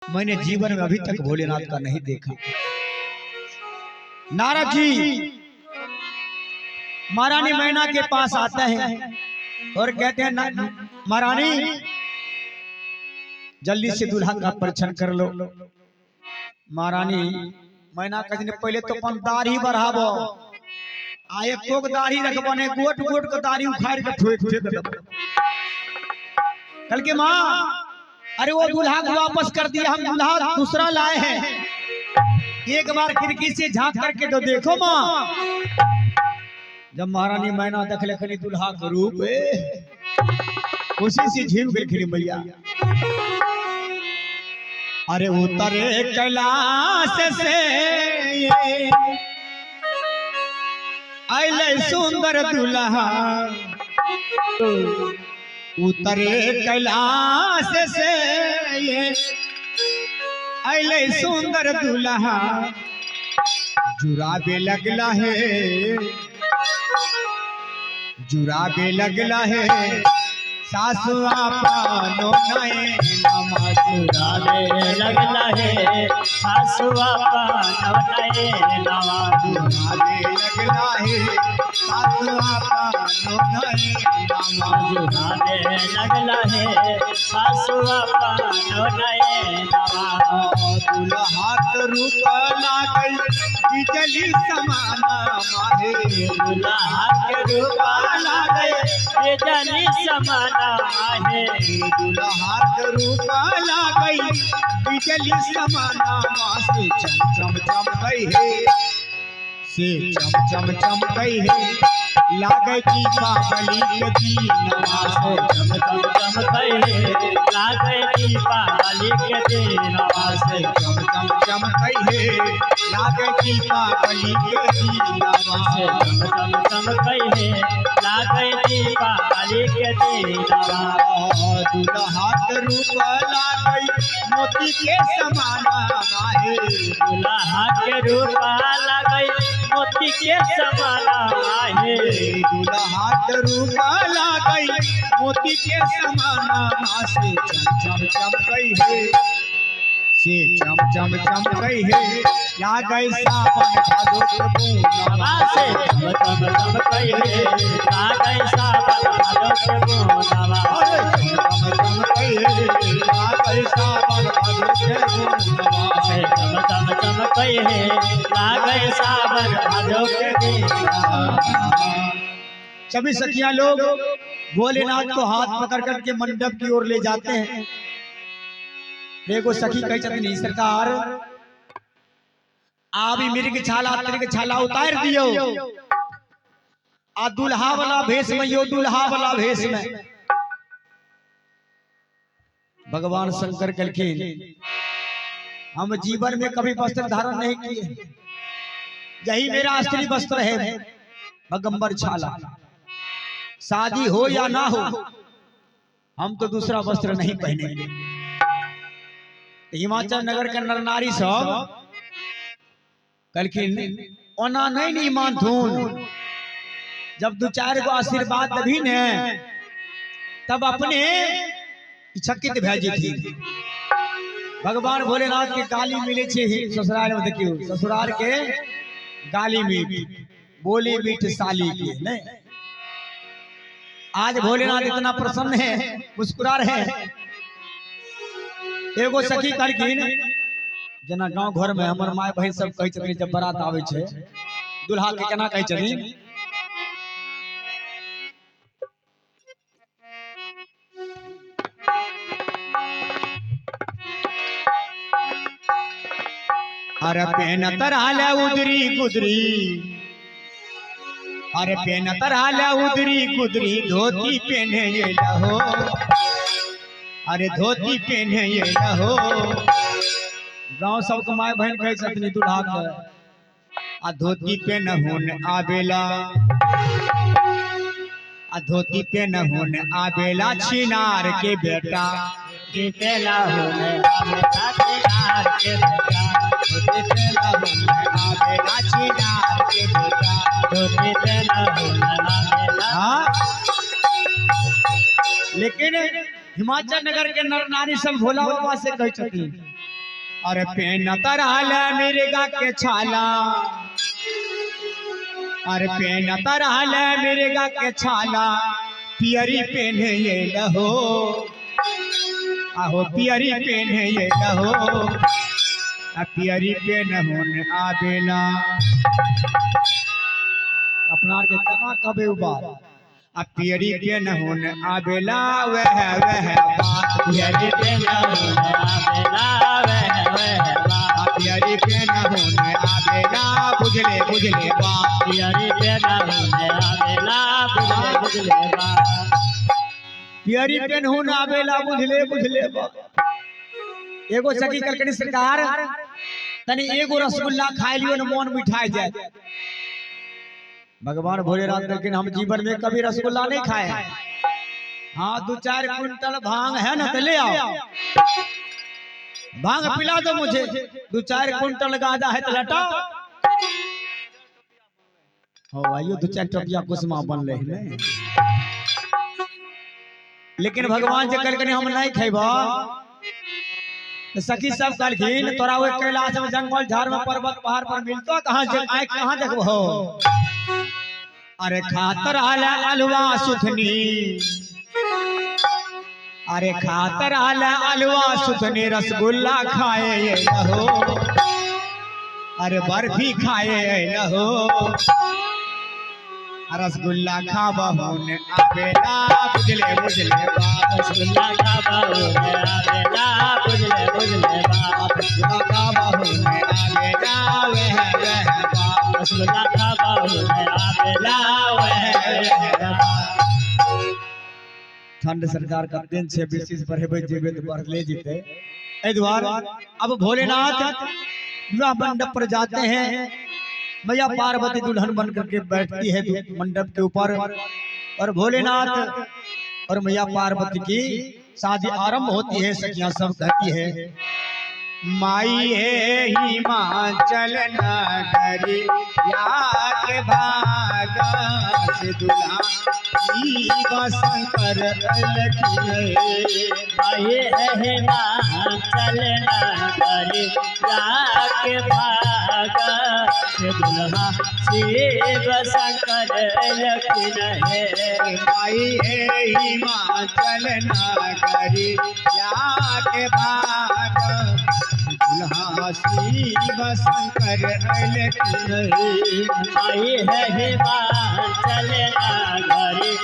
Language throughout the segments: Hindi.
मैंने जीवन में अभी तक भोलेनाथ का नहीं देखा। नारद जी महारानी मैना के पास आते हैं और कहते हैं महारानी जल्दी से दूल्हा का परीक्षण कर लो। महारानी मैना कहती पहले तो अपन दाढ़ी बढ़ाबो, आए कोक दाढ़ी रखबो ने गोट गोट के दाढ़ी उखाड़ के ठोक देबो। कल के माँ अरे वो दूल्हा को वापस कर दिया, हम दूल्हा दूसरा लाए हैं, एक बार खिड़की से झांक करके तो देखो माँ। जब महारानी मैना देखले खली दूल्हा के रूप उसी से झीम गई खड़ी मैया। अरे उतरे कैलाश से आइले सुंदर दूल्हा, उतरे कैलाश से आइले सुंदर दूल्हा, जुराबे लगला है जुराबे लगला है सासुआ पानो नए नामा, जुराबे लगला है सासुआ पानो नए नामा, जुराबे लगला है सासुआ पानो नए नामा, जुराबे लगला है सासुआ पानो नए नामा। दूल्हा के रूप लागई बिजली समाना माहे, दूल्हा के रूप लागई बिजली समाना माहे, दूल्हा के रूप लागई बिजली समाना मासे, चम चम चम गई है से चम चम चम गई है लागई की पागली के दीनवा से, चम चम चम गई है लागई की पागली के दीनवा से, चम चम चम गई है लागई की पागली के दीनवा से, चम चम चम गई है लागई की पागली के दीनवा। दूल्हा के रूप लागई मोती के समाना माहे, दूल्हा के रूप लागई मोती के समाना माहे, दूल्हा के रूप लागई मोती के समाना मासे, चम चम चम गई है से चम चम चम गई है लागई सावन भादो के बूंदा से, चम चम चम गई है लागई सावन भादो के बूंदा, चम चम गई है लागई सावन भादो के बूंदा से, चम चम चम गई है लागई सावन भादो के बूंदा। सभी सखियां लोग भोलेनाथ को हाथ पकड़ करके मंडप की ओर ले जाते हैं। देखो सखी कही जाती नहीं सरकार आभी मिर्ग छाला तिरग छाला उतार दियो, आ दूल्हा वाला भेष में यो दूल्हा वाला भेष में। भगवान शंकर कहलखिन हम जीवन में कभी वस्त्र धारण नहीं किए, यही मेरा असली वस्त्र है भगंबर छाला, शादी हो या ना हो हम तो दूसरा वस्त्र नहीं पहनेंगे। हिमाचल नगर के नर नारी सब कहलखिन ओना नहीं मानथुन, जब दो चार गो आशीर्वाद दभी ने तब अपने चकित भेजी थी। भगवान भोलेनाथ के गाली मिले छे ससुराल में, देखियो ससुराल के गाली मीठ बोली मीठ साली के नहीं। आज भोलेनाथ इतना प्रसन्न है मुस्कुरा रहे हैं। एगो सखी कहलखिन जना गांव घर में हमर माय बहन सब कहै छथिन जब बारात आवे छे दूल्हा के केना कहै छथिन, अरे पेन तराले उदरी गुदरी, अरे पेन तराले उदरी गुदरी धोती पहने ये लहो, अरे धोती पहने ये लहो। गांव सबके माय बहन कहे छथिन दूल्हा के आ धोती पहनहुन आबेला, आ धोती पहनहुन आबेला छिनार के बेटा, जीतेला होने आवेला छिनार के बेटा, धोती पहनहुन आबेला छिनार के बेटा, जीतेला होने आवेला। हाँ लेकिन हिमाचल नगर के नर नारी सब भोला बाबा से कह छथिन अरे पेन तरहल मिर्गा के छाला, अरे पेन तरहल मिर्गा के छाला, पियरी पेने ये लहो, आहो पियरी पेने ये लहो, पियरी पेन होने आवेला। अपना के कहाँ कबे उबार, अब पियरी पेन होने आवेला, वह बात पियरी पेन होने आवेला, वह बात पियरी पेन होने आवेला, बुझले बुझले बात पियरी पेन होने आवेला, बुझले बात पियरी पेन होने आवेला, बुझले बुझले बात। एगो सखी कलकड़ी सरकार तनी एगो रसगुल्ला खाए लियो न मन मिठाई जाए। भगवान भोलेनाथ लेकिन हम जीवन में कभी रसगुल्ला नहीं खाए हैं। हाँ 2-4 क्विंटल भांग है ना तो ले आओ, भांग पिला दो मुझे। 2-4 क्विंटल गांजा है तो लटाओ। हो भाइयों 2-4 टपिया कुसमा बन रहे हैं, लेकिन भगवान से कल हम नहीं खेबा। सखी सब कहलखिन तोरा वो कैलाश में जंगल झाड़ में पर्वत पहाड़ पर मिलतो कहाँ कहाँ देखबो। अरे खातर आला अलवा सुथनी, अरे खातर आला अलवा सुथनी, रसगुल्ला खाए ये लहो, अरे बर्फी खाए ये लहो, रसगुल्ला खाबहुन आवेला, बुझले बुझले बात रसगुल्ला खाबहुन आवेला, बुझले बात रसगुल्ला खाबहुन आवेला, वह बात रसगुल्ला खाबहुन आवेला, वह बात। ठंड सरकार का दिन से बेसिस पर हेबे जेबे तो बढ़ ले जीते। ए द्वार अब भोलेनाथ विवाह मंडप पर जाते हैं। मैया पार्वती दुल्हन बन करके बैठती है मंडप के ऊपर, और भोलेनाथ और मैया पार्वती की शादी आरंभ होती है। सखियां सब कहती है माई है हिमाचल नगरी के भागा से दुल्हा शंकर लखी, माई है हिमाचल नगरी के भागा से दुल्हा शिव शंकर लखन है। माई है हिमाचल नगरी के भागा दुल्हा शिव शंकर लखन है। माई है हिमाचल नगरी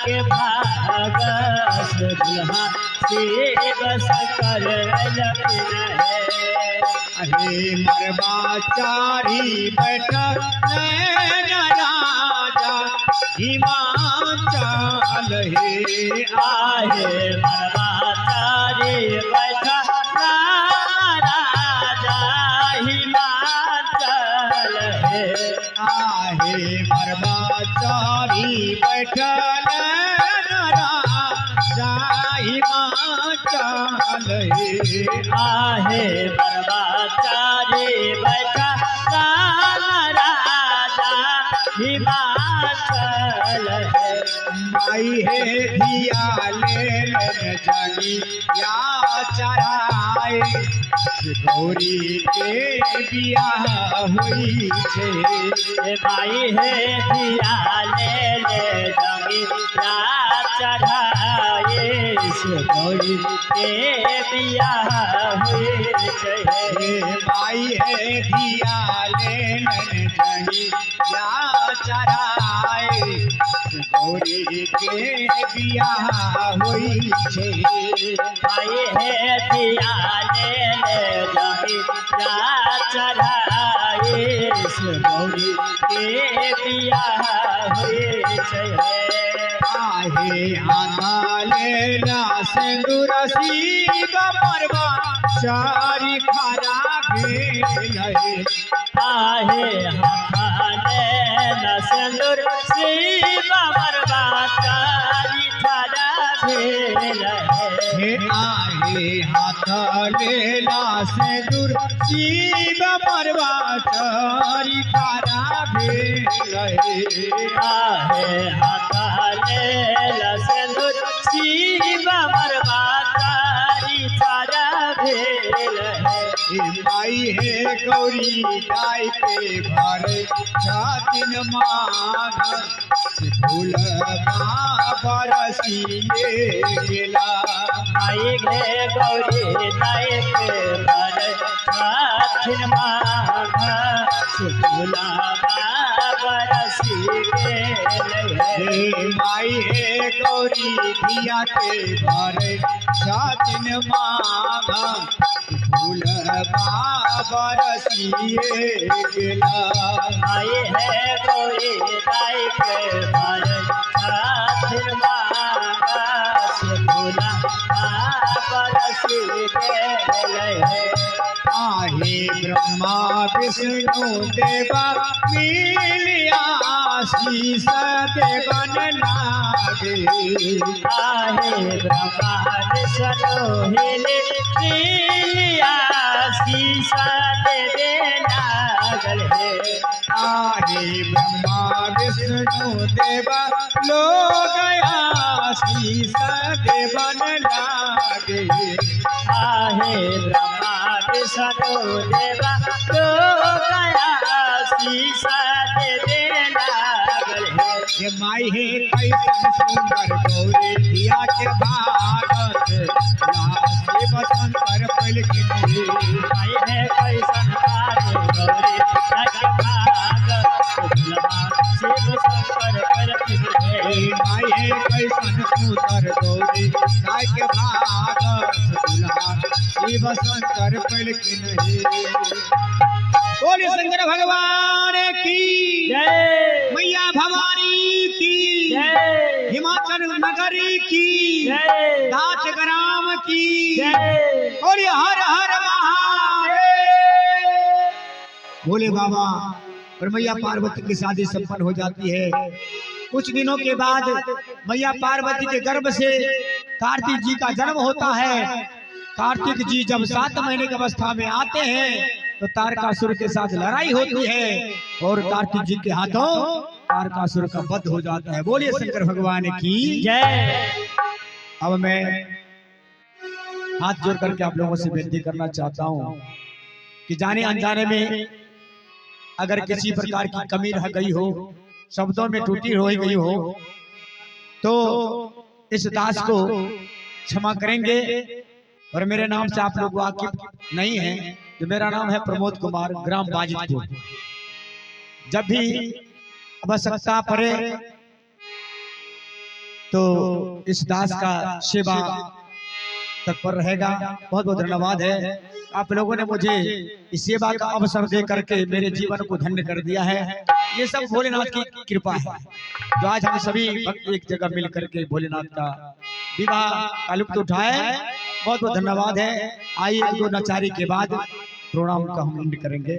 के भागा से दुल्हा शिव शंकर लखन है। अरे मरबा चारी बैठा राजा हिमाचल हे, आहे मरबा चारी बैठा राजा हिमाचल हे, आहे मरबा चारी बैठा राजा हिमाचल हे, आहे मरबा चारी बैठा राजा हिमाचल है। माई है धिया ले जानी या चराए, गौरी के बियाह हुई छे। माई है धिया ले जानी या चढ़ाए, गौरी के बियाह हुई छे। माई है धिया ले जानी या चराए, गौरी के बियाह हुई छे। माई है धिया ले जानी या चढ़ाए, गौरी के बियाह हुई छे। आहे आधा लेला सिंदूर शिव परवा चारी खरा भेल, आहे हाथाले न सिंदूर शिव मरबा चारी खरा भेल हे आहे हाथ लेला सिंदूर शिव परवा चारी खरा भेल, आहे हाथाले न सिंदूर शिव मरबा चारी खरा खेल है। माई है गौरी गाय के भरे छातिन मान फूल बरसिए गेला। आई गे गौरी दाई के भरे छातिन मान फूला बरसी गेल है। माई है गौरी धिया के भरे छातिन मान फूल बरसिए गेला। आई है गौरी दाई के भरे छातिन मान फूला बरसी गेल है। आहे ब्रह्मा विष्णु देवा मिलिया शीस देवन लागे। आहे ब्रह्मा विष्णु हिलिया शीसा दे लागल है। आहे ब्रह्मा विष्णु देवा लोग शीस देवन लागे। आहे ब्रह्मा विष्णु देवा तो गया शीसा दे लागल है। ये माई है कैसन सुंदर गौरी धिया के भागत लासी बसंत पर पल की आई है कैसन बात गौरी लग भाग फुलवा शिव शंकर पर फिरे। माई है कैसन सुंदर गौरी गाय के भागत दुल्हा शिव शंकर पल की बोले शंकर भगवान की जय मैया भवानी की जय हिमाचल नगरी की जय नाच ग्राम की जय। और ये हर हर महादेव। भोले बाबा और मैया पार्वती की शादी संपन्न हो जाती है। कुछ दिनों के बाद मैया पार्वती के गर्भ से कार्तिक जी का जन्म होता है। कार्तिक जी जब 7 महीने की अवस्था में आते हैं तो तारकासुर के साथ लड़ाई होती है और कार्तिक जी के हाथों तारकासुर का वध हो जाता है। बोलिए शंकर भगवान की जय। अब मैं हाथ जोड़ करके आप लोगों से विनती करना चाहता हूं कि जाने अनजाने में अगर किसी प्रकार की कमी रह गई हो, शब्दों में टूटी हो गई हो, तो इस दास को क्षमा करेंगे। और मेरे नाम से आप लोग वाकिफ नहीं हैं तो मेरा नाम है प्रमोद कुमार, ग्राम बाजितपुर। जब भी आवश्यकता पड़े तो इस दास का सेवा तत्पर रहेगा। बहुत बहुत धन्यवाद है आप लोगों ने मुझे इस सेवा का अवसर दे करके मेरे जीवन को धन्य कर दिया है। ये सब भोलेनाथ की कृपा है जो आज हम सभी भक्त एक जगह मिल करके भोलेनाथ का विवाह का लुत्फ उठाए। बहुत बहुत धन्यवाद है। आइए 2 नचारी के बाद प्रोग्राम का हम एंड करेंगे।